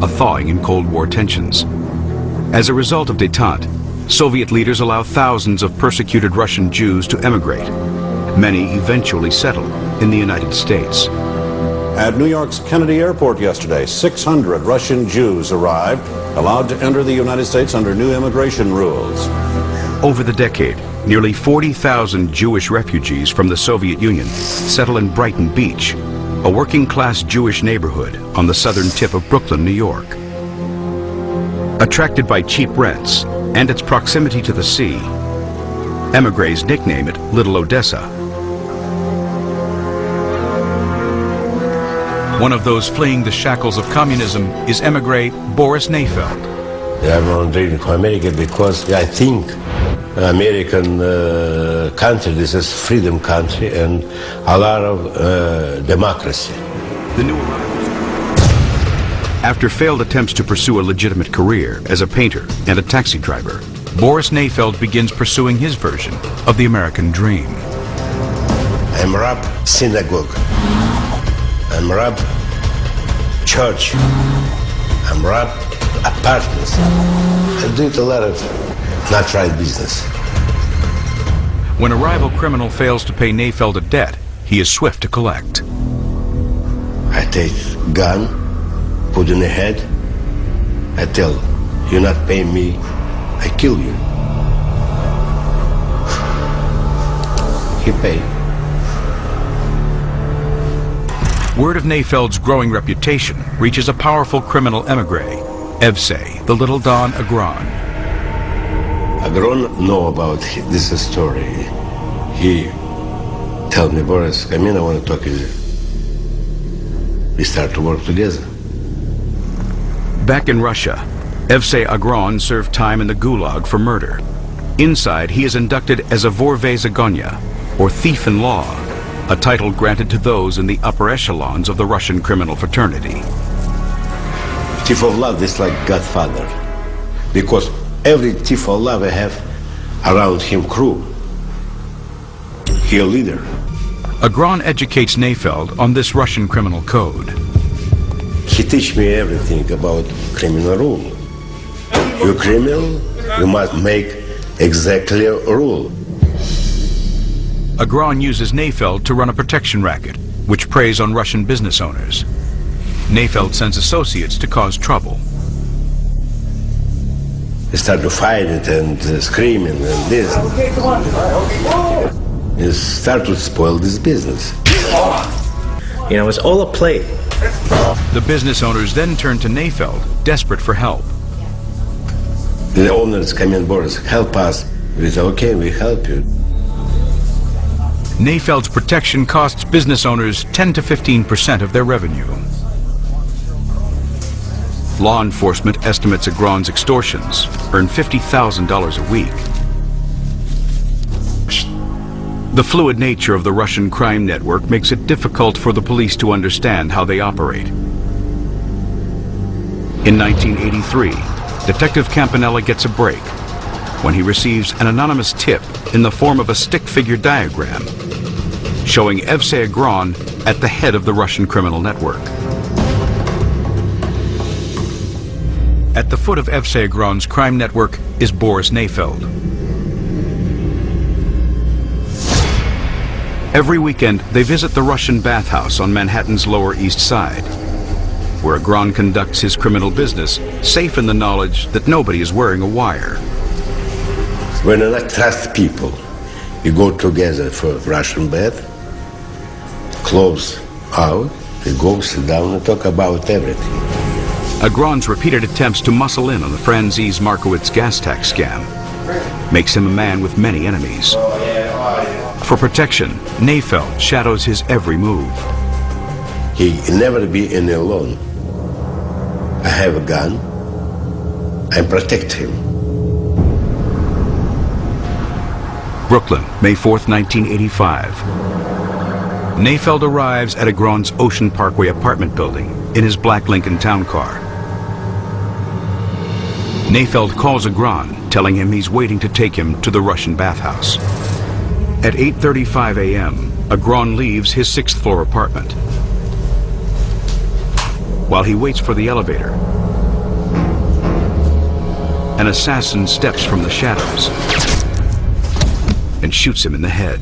a thawing in Cold War tensions. As a result of détente, Soviet leaders allow thousands of persecuted Russian Jews to emigrate. Many eventually settle in the United States. At New York's Kennedy Airport yesterday, 600 Russian Jews arrived, allowed to enter the United States under new immigration rules. Over the decade, nearly 40,000 Jewish refugees from the Soviet Union settle in Brighton Beach, a working-class Jewish neighborhood on the southern tip of Brooklyn, New York. Attracted by cheap rents and its proximity to the sea, emigres nickname it Little Odessa. One of those fleeing the shackles of communism is emigre Boris Neifeld. I want to drink for America because I think American country, this is freedom country and a lot of democracy. The new arrivals. After failed attempts to pursue a legitimate career as a painter and a taxi driver, Boris Neifeld begins pursuing his version of the American dream. I'm rob synagogue. I'm rob church. I'm rob apartments. I do a lot of not right business. When a rival criminal fails to pay Neifeld a debt, he is swift to collect. I take gun, put in the head. I tell, you're not paying me, I kill you. He paid. Word of Neifeld's growing reputation reaches a powerful criminal emigre, Evsei, the little Don Agron. Agron know about this story. He tell me, Boris, come in, I want to talk to you. We start to work together. Back in Russia, Evsei Agron served time in the Gulag for murder. Inside, he is inducted as a vorvei zagonya, or thief in law, a title granted to those in the upper echelons of the Russian criminal fraternity. Thief of love is like Godfather, because every thief of love I have around him crew. He a leader. Agron educates Neifeld on this Russian criminal code. He teach me everything about criminal rule. You criminal, you must make exactly a rule. Agron uses Neifeld to run a protection racket, which preys on Russian business owners. Neifeld sends associates to cause trouble. They start to fight it and screaming and this. Okay, come on. Okay. They start to spoil this business. You know, it's all a play. The business owners then turn to Neifeld, desperate for help. The owners come in, Boris, help us. We say, okay, we help you. Neifeld's protection costs business owners 10 to 15% of their revenue. Law enforcement estimates Agron's extortions earn $50,000 a week. The fluid nature of the Russian crime network makes it difficult for the police to understand how they operate. In 1983, Detective Campanella gets a break when he receives an anonymous tip in the form of a stick figure diagram showing Evsei Agron at the head of the Russian criminal network. At the foot of Evsei Agron's crime network is Boris Neifeld. Every weekend, they visit the Russian bathhouse on Manhattan's Lower East Side, where Agron conducts his criminal business, safe in the knowledge that nobody is wearing a wire. When you not trust people, you go together for Russian bath, clothes out, you go sit down and talk about everything. Agron's repeated attempts to muscle in on the Franzese Markowitz gas tax scam makes him a man with many enemies. For protection, Neifeld shadows his every move. He never be in alone. I have a gun. I protect him. Brooklyn, May 4th, 1985. Neifeld arrives at Agron's Ocean Parkway apartment building in his black Lincoln town car. Neifeld calls Agron, telling him he's waiting to take him to the Russian bathhouse. At 8:35 a.m., Agron leaves his 6th floor apartment. While he waits for the elevator, an assassin steps from the shadows and shoots him in the head.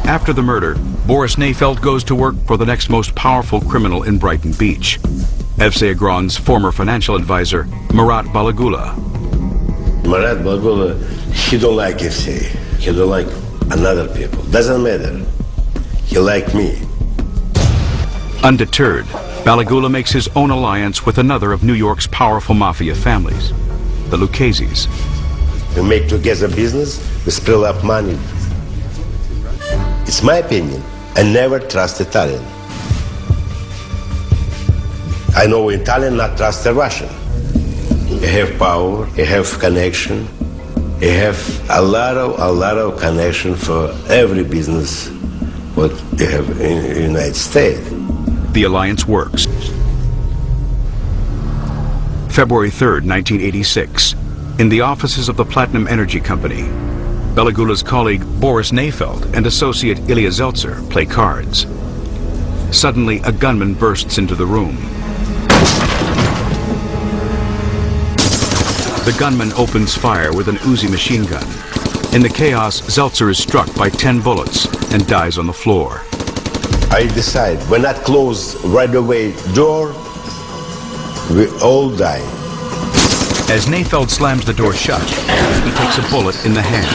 After the murder, Boris Neyfeld goes to work for the next most powerful criminal in Brighton Beach, Evsei Agron's former financial advisor, Murat Balagula. Murat Balagula, he don't like Evsei. He don't like another people. Doesn't matter. He like me. Undeterred, Balagula makes his own alliance with another of New York's powerful mafia families, the Lucchese's. We make together business, we spill up money. It's my opinion. I never trust Italian. I know Italian not trust the Russian. You have power, you have connection, you have a lot of connection for every business what you have in the United States. The alliance works. February 3rd, 1986, in the offices of the Platinum Energy Company, Balagula's colleague Boris Neyfeld and associate Ilya Zeltser play cards. Suddenly, a gunman bursts into the room. The gunman opens fire with an Uzi machine gun. In the chaos, Zeltser is struck by 10 bullets and dies on the floor. I decide, when not close right away door, we all die. As Neyfeld slams the door shut, he takes a bullet in the hand.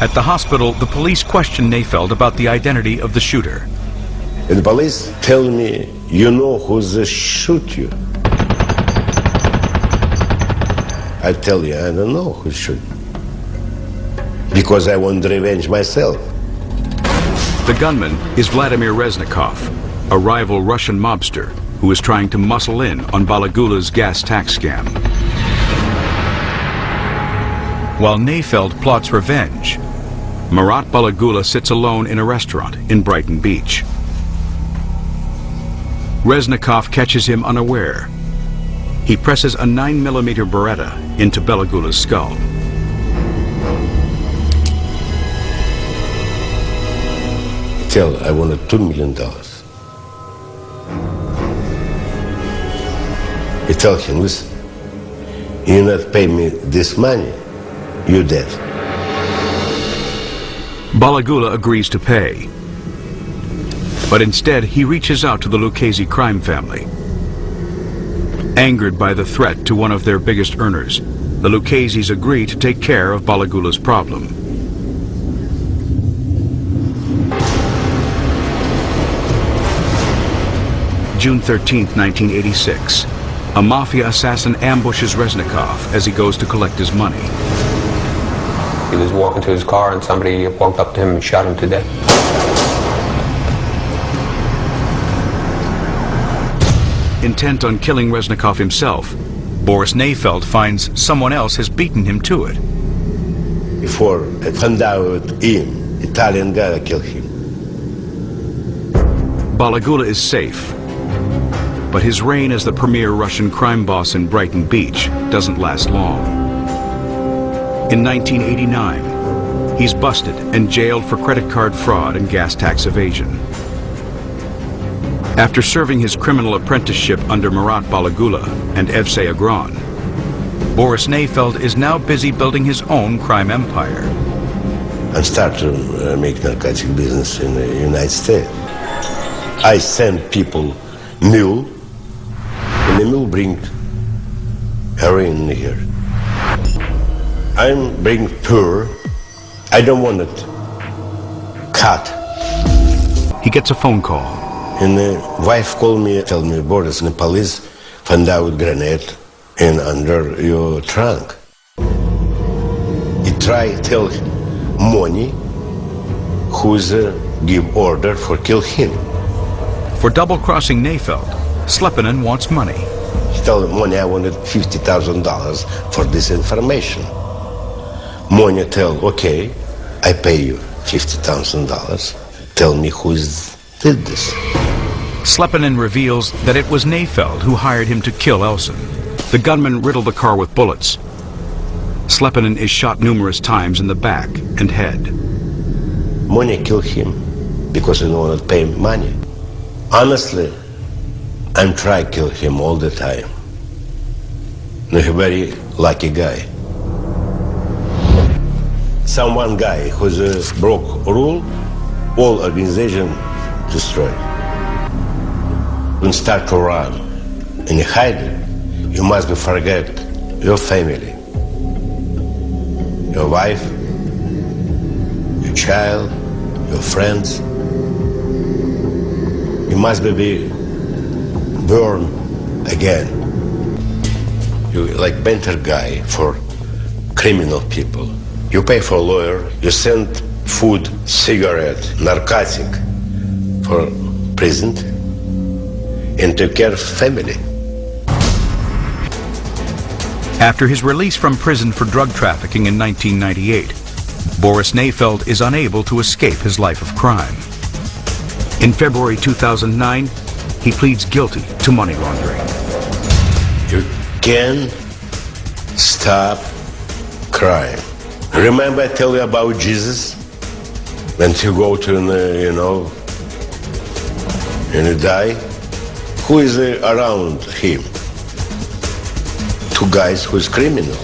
At the hospital, the police question Neyfeld about the identity of the shooter. And the police tell me, you know who's shoot you. I tell you, I don't know who shoot. Because I want revenge myself. The gunman is Vladimir Reznikov, a rival Russian mobster who is trying to muscle in on Balagula's gas tax scam. While Neyfeld plots revenge, Murat Balagula sits alone in a restaurant in Brighton Beach. Reznikov catches him unaware. He presses a 9mm Beretta into Balagula's skull. Tell, I wanted $2 million. I tell him, listen, you not pay me this money, you're dead. Balagula agrees to pay. But instead, he reaches out to the Lucchese crime family. Angered by the threat to one of their biggest earners, the Luccheses agree to take care of Balagula's problem. June 13, 1986. A mafia assassin ambushes Reznikov as he goes to collect his money. He was walking to his car and somebody walked up to him and shot him to death. Intent on killing Reznikov himself, Boris Neyfeld finds someone else has beaten him to it. Before I found out him, Italian guy killed him. Balagula is safe, but his reign as the premier Russian crime boss in Brighton Beach doesn't last long. In 1989, he's busted and jailed for credit card fraud and gas tax evasion. After serving his criminal apprenticeship under Murat Balagula and Evsei Agron, Boris Neyfeld is now busy building his own crime empire. I started to make narcotic business in the United States. I send people mule, and the mule bring heroin here. I'm bring pure. I don't want it cut. He gets a phone call. And the wife called me, tell me, Boris, the police found out grenade in under your trunk. He try tell money who's give order for kill him. For double-crossing Neyfeld, Slepenin wants money. He told money I wanted $50,000 for this information. Money tell, okay, I pay you $50,000. Tell me who's did this. Slepenin reveals that it was Neyfeld who hired him to kill Elson. The gunman riddled the car with bullets. Slepenin is shot numerous times in the back and head. Money killed him because he don't want to pay money. Honestly, I'm trying to kill him all the time. He's a very lucky guy. One guy who's broke rule, all organization destroyed. When start to run and hide it, you must forget your family, your wife, your child, your friends. You must be born again. You like better guy for criminal people. You pay for a lawyer, you send food, cigarette, narcotic for prison and take care of family. After his release from prison for drug trafficking in 1998, Boris Neifeld is unable to escape his life of crime. In February 2009, he pleads guilty to money laundering. You can stop crime. Remember I tell you about Jesus? When you go to, and you die? Who is around him? Two guys who's criminal.